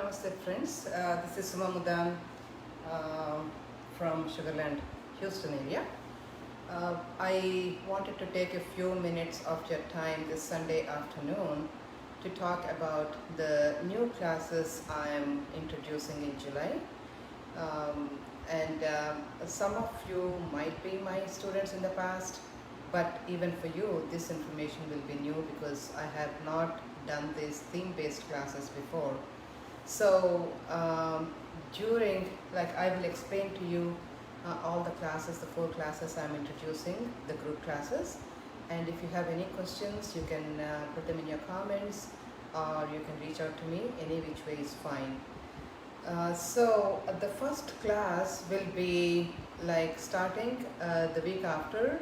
Namaste friends, this is Suma Mudan from Sugarland, Houston area. I wanted to take a few minutes of your time this Sunday afternoon to talk about the new classes I am introducing in July. Some of you might be my students in the past, but even for you, this information will be new because I have not done these theme-based classes before. So I will explain to you all the classes, the 4 classes I'm introducing, the group classes. And if you have any questions, you can put them in your comments, or you can reach out to me. Any which way is fine. The first class will be starting the week after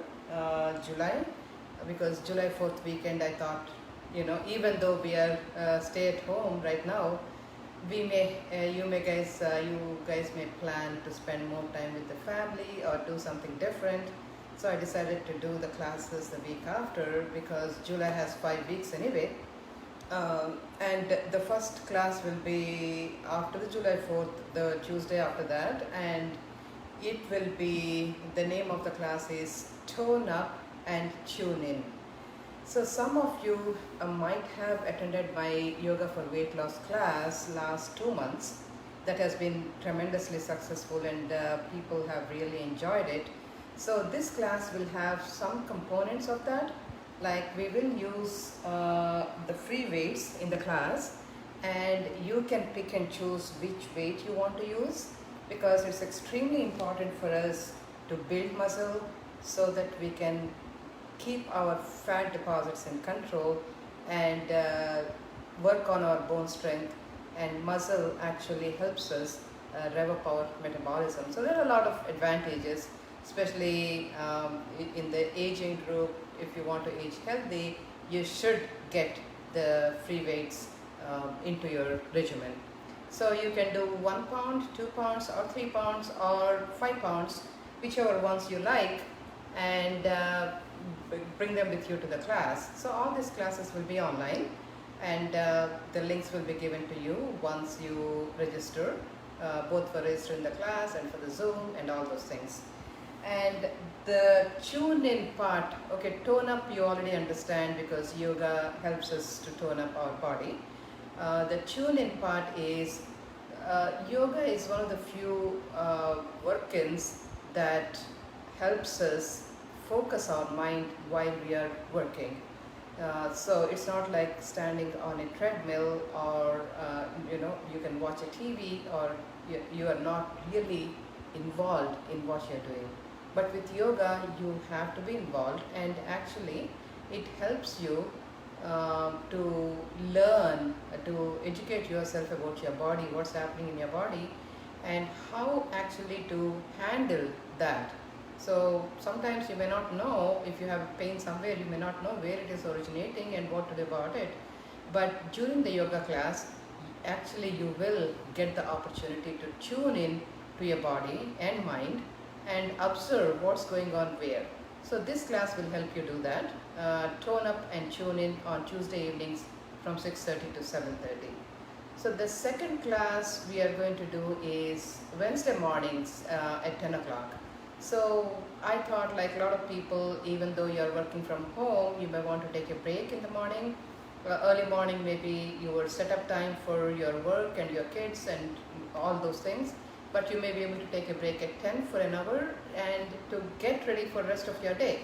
July, because July 4th weekend I thought, even though we are stay at home right now, we may you guys may plan to spend more time with the family or do something different. So I decided to do the classes the week after because July has 5 weeks anyway. And the first class will be after the July 4th, the Tuesday after that, and it will be, the name of the class is Tone Up and Tune In. So some of you might have attended my Yoga for Weight Loss class last 2 months. That has been tremendously successful and people have really enjoyed it. So this class will have some components of that. Like we will use the free weights in the class, and you can pick and choose which weight you want to use, because it's extremely important for us to build muscle so that we can keep our fat deposits in control and work on our bone strength. And muscle actually helps us rev up our metabolism. So there are a lot of advantages, especially in the aging group. If you want to age healthy, you should get the free weights into your regimen. So you can do 1 pound, 2 pounds, or 3 pounds, or 5 pounds, whichever ones you like, and bring them with you to the class. So all these classes will be online, and the links will be given to you once you register, both for registering the class and for the Zoom and all those things. And the tune in part, okay, tone up you already understand because yoga helps us to tone up our body. The tune in part is, yoga is one of the few work-ins that helps us focus our mind while we are working. So it's not like standing on a treadmill, or you can watch a TV, or you are not really involved in what you're doing. But with yoga, you have to be involved, and actually it helps you to learn, to educate yourself about your body, what's happening in your body, and how actually to handle that. So sometimes you may not know, if you have pain somewhere, you may not know where it is originating and what to do about it. But during the yoga class, actually you will get the opportunity to tune in to your body and mind and observe what's going on where. So this class will help you do that. Tone up and tune in on Tuesday evenings from 6:30 to 7:30. So the second class we are going to do is Wednesday mornings at 10 o'clock. So I thought, like a lot of people, even though you're working from home, you may want to take a break in the morning. Early morning, maybe your setup time for your work and your kids and all those things. But you may be able to take a break at 10 for an hour and to get ready for the rest of your day.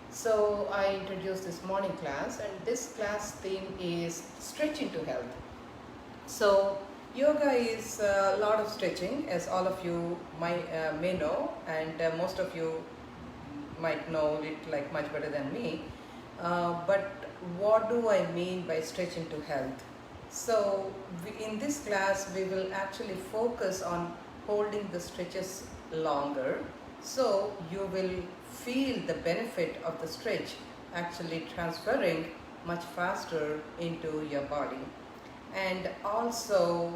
So I introduced this morning class, and this class theme is Stretching to Health. So yoga is a lot of stretching, as all of you may know, and most of you might know it much better than me. But what do I mean by stretching to health? So in this class, we will actually focus on holding the stretches longer, so you will feel the benefit of the stretch actually transferring much faster into your body. And also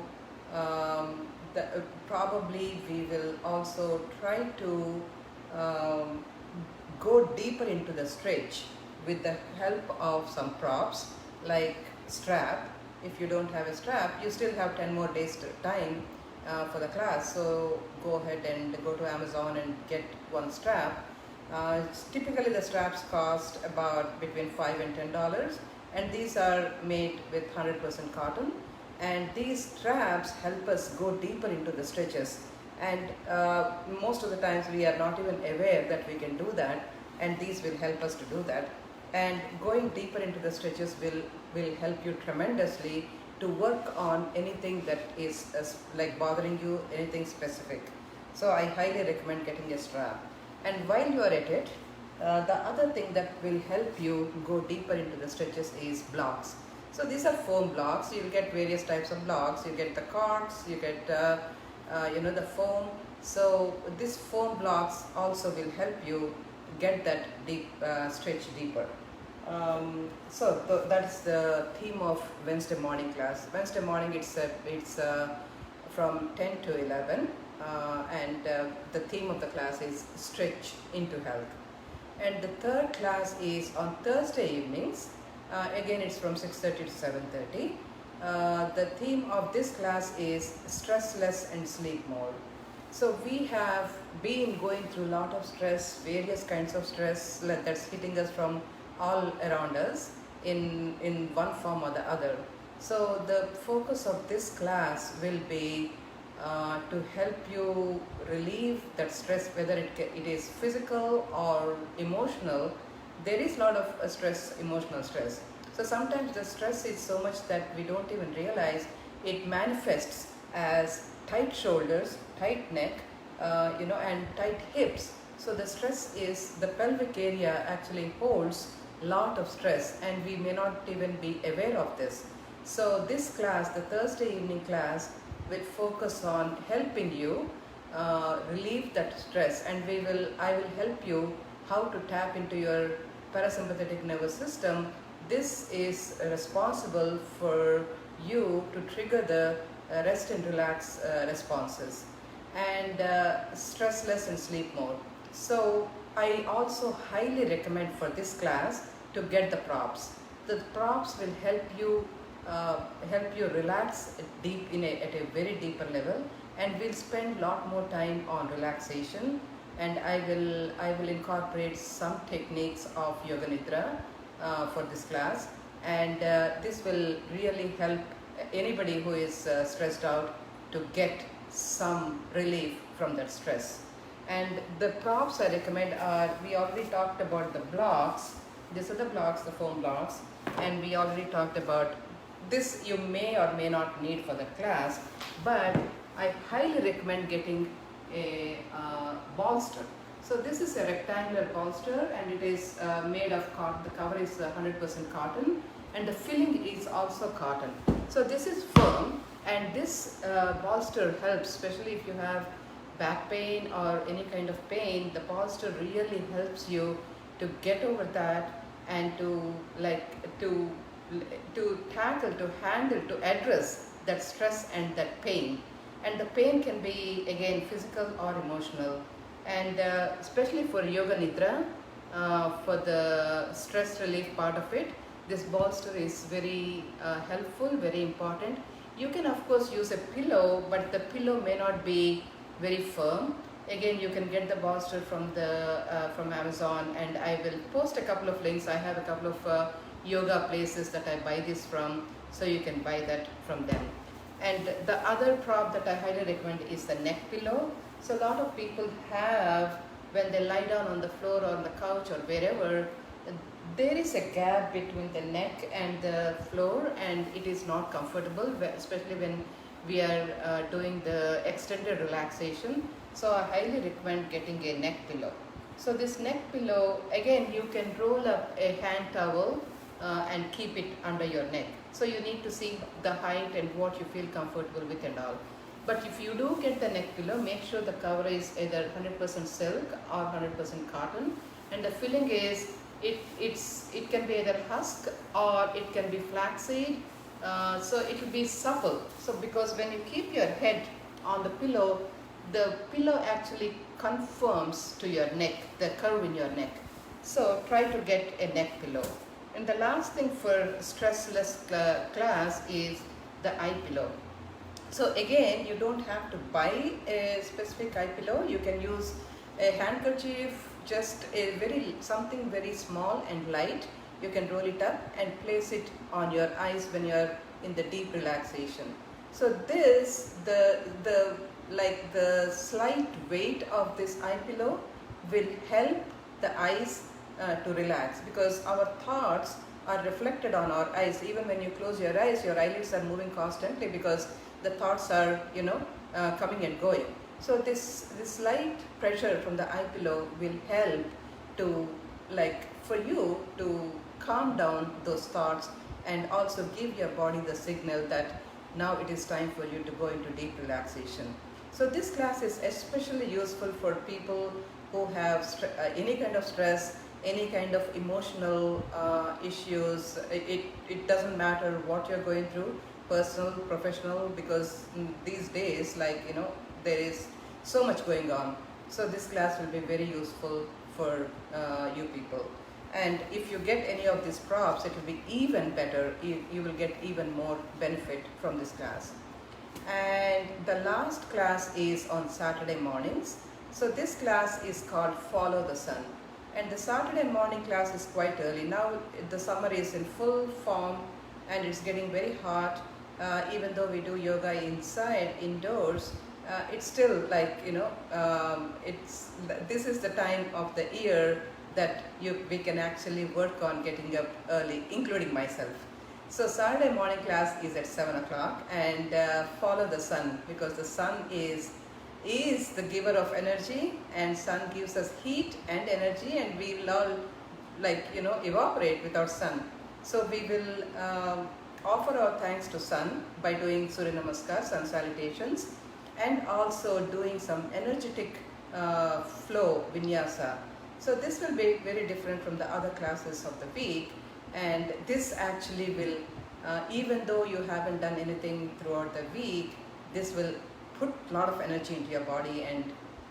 probably we will also try to go deeper into the stretch with the help of some props like strap if you don't have a strap, you still have 10 more days time for the class. So go ahead and go to Amazon and get one strap. Typically the straps cost about between $5 and $10, and these are made with 100% cotton, and these straps help us go deeper into the stretches, and most of the times we are not even aware that we can do that, and these will help us to do that. And going deeper into the stretches will help you tremendously to work on anything that is like bothering you, anything specific. So I highly recommend getting a strap. And while you are at it, the other thing that will help you go deeper into the stretches is blocks. So these are foam blocks. You'll get various types of blocks. You get the corks, you get the foam. So these foam blocks also will help you get that deep stretch deeper. That's the theme of Wednesday morning class. Wednesday morning it's from 10 to 11, and the theme of the class is stretch into health. And the third class is on Thursday evenings. Again, it's from 6:30 to 7:30. The theme of this class is stress less and sleep more. So we have been going through a lot of stress, various kinds of stress that's hitting us from all around us in one form or the other. So the focus of this class will be to help you relieve that stress, whether it is physical or emotional. There is a lot of stress, emotional stress. So sometimes the stress is so much that we don't even realize. It manifests as tight shoulders, tight neck, and tight hips. So the stress is, the pelvic area actually holds lot of stress, and we may not even be aware of this. So this class, the Thursday evening class, will focus on helping you relieve that stress, and I will help you how to tap into your parasympathetic nervous system. This is responsible for you to trigger the rest and relax responses, and stress less and sleep more. So I also highly recommend for this class to get the props. The props will help you relax deep at a very deeper level, and we'll spend a lot more time on relaxation, and I will incorporate some techniques of Yoga Nidra for this class, and this will really help anybody who is stressed out to get some relief from that stress. And the props I recommend are, we already talked about the blocks. These are the blocks, the foam blocks, and we already talked about this. You may or may not need for the class, but I highly recommend getting a bolster. So this is a rectangular bolster, and it is made of cotton. The cover is 100% cotton, and the filling is also cotton. So this is firm, and this bolster helps, especially if you have back pain or any kind of pain. The bolster really helps you to get over that, and to tackle, to handle, to address that stress and that pain. And the pain can be again physical or emotional. And especially for Yoga Nidra, for the stress relief part of it, this bolster is very helpful, very important. You can of course use a pillow, but the pillow may not be very firm. Again, you can get the bolster from Amazon, and I will post a couple of links. I have a couple of yoga places that I buy this from, so you can buy that from them. And the other prop that I highly recommend is the neck pillow. So a lot of people have, when they lie down on the floor or on the couch or wherever, there is a gap between the neck and the floor, and it is not comfortable, especially when we are doing the extended relaxation. So I highly recommend getting a neck pillow. So this neck pillow, again, you can roll up a hand towel and keep it under your neck. So you need to see the height and what you feel comfortable with and all. But if you do get the neck pillow, make sure the cover is either 100% silk or 100% cotton, and the filling is, it can be either husk or it can be flaxseed. So it will be supple. So because when you keep your head on the pillow actually conforms to your neck, the curve in your neck. So try to get a neck pillow. And the last thing for stressless class is the eye pillow. So again, you don't have to buy a specific eye pillow. You can use a handkerchief, just something very small and light. You can roll it up and place it on your eyes when you're in the deep relaxation. So this, the slight weight of this eye pillow will help the eyes to relax, because our thoughts are reflected on our eyes. Even when you close your eyes, your eyelids are moving constantly because the thoughts are, coming and going. So this slight pressure from the eye pillow will help to, for you to calm down those thoughts, and also give your body the signal that now it is time for you to go into deep relaxation. So this class is especially useful for people who have any kind of stress, any kind of emotional issues. It doesn't matter what you're going through, personal, professional, because these days, there is so much going on. So this class will be very useful for you people. And if you get any of these props, it will be even better. You will get even more benefit from this class. And the last class is on Saturday mornings. So this class is called Follow the Sun. And the Saturday morning class is quite early. Now the summer is in full form and it's getting very hot. Even though we do yoga indoors, it's still this is the time of the year that we can actually work on getting up early, including myself. So Saturday morning class is at 7 o'clock, and follow the sun, because the sun is the giver of energy, and sun gives us heat and energy, and we will all evaporate without sun. So we will offer our thanks to sun by doing Surya Namaskar, sun salutations, and also doing some energetic flow vinyasa. So this will be very different from the other classes of the week, and this actually will, even though you haven't done anything throughout the week, this will put a lot of energy into your body, and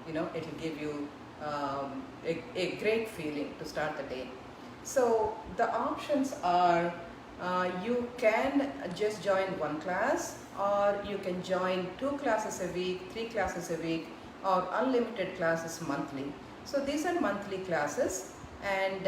it will give you a great feeling to start the day. So the options are, you can just join one class, or you can join 2 classes a week, 3 classes a week, or unlimited classes monthly. So these are monthly classes, and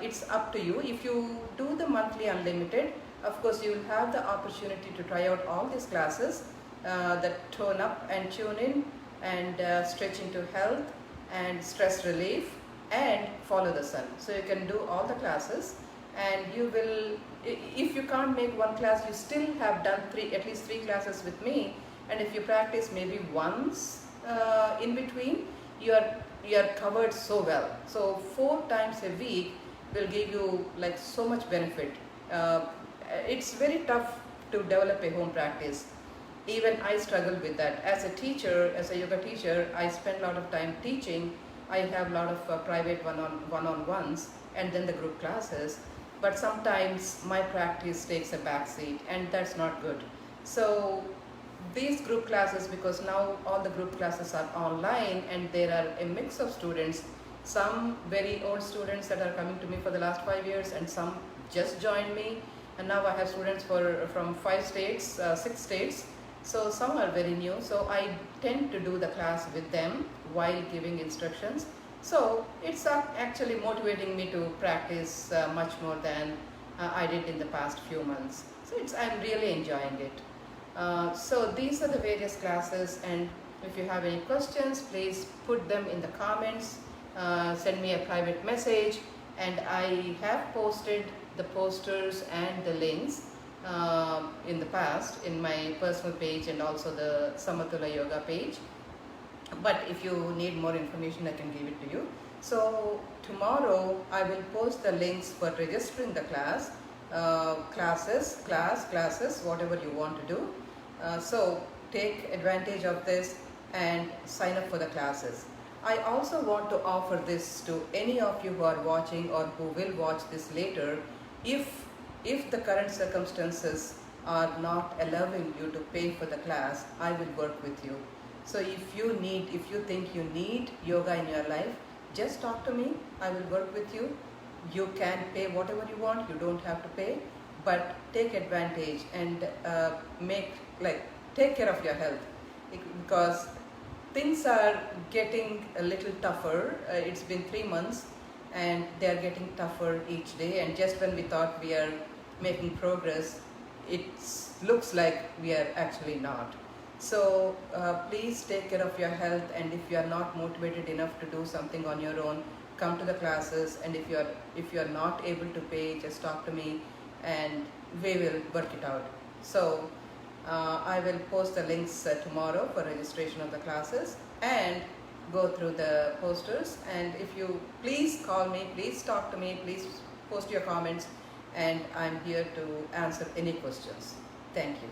it's up to you. If you do the monthly unlimited, of course you will have the opportunity to try out all these classes, that tone up and tune in, and stretching to health, and stress relief, and follow the sun. So you can do all the classes, and you will, if you can't make one class, you still have done at least 3 classes with me, and if you practice maybe once in between, you are covered so well. So 4 times a week will give you so much benefit. It's very tough to develop a home practice. Even I struggle with that. As a teacher, as a yoga teacher, I spend a lot of time teaching. I have a lot of private one-on-ones, and then the group classes. But sometimes my practice takes a backseat, and that's not good. So these group classes, because now all the group classes are online, and there are a mix of students, some very old students that are coming to me for the last 5 years, and some just joined me, and now I have students from 5 states, 6 states. So some are very new, so I tend to do the class with them while giving instructions. So it's actually motivating me to practice much more than I did in the past few months. So I'm really enjoying it. So these are the various classes, and if you have any questions, please put them in the comments, send me a private message, and I have posted the posters and the links in the past in my personal page, and also the Samatula Yoga page. But if you need more information, I can give it to you. So tomorrow I will post the links for registering the class, classes, whatever you want to do. So take advantage of this and sign up for the classes. I also want to offer this to any of you who are watching or who will watch this later. If the current circumstances are not allowing you to pay for the class, I will work with you. So if you think you need yoga in your life, just talk to me. I will work with you, you can pay whatever you want, you don't have to pay, but take advantage and take care of your health, because things are getting a little tougher. It's been 3 months and they are getting tougher each day, and just when we thought we are making progress, it looks like we are actually not. So please take care of your health, and if you are not motivated enough to do something on your own, come to the classes, and if you are not able to pay, just talk to me and we will work it out. So I will post the links tomorrow for registration of the classes, and go through the posters. And if you, please call me, please talk to me, please post your comments, and I'm here to answer any questions. Thank you.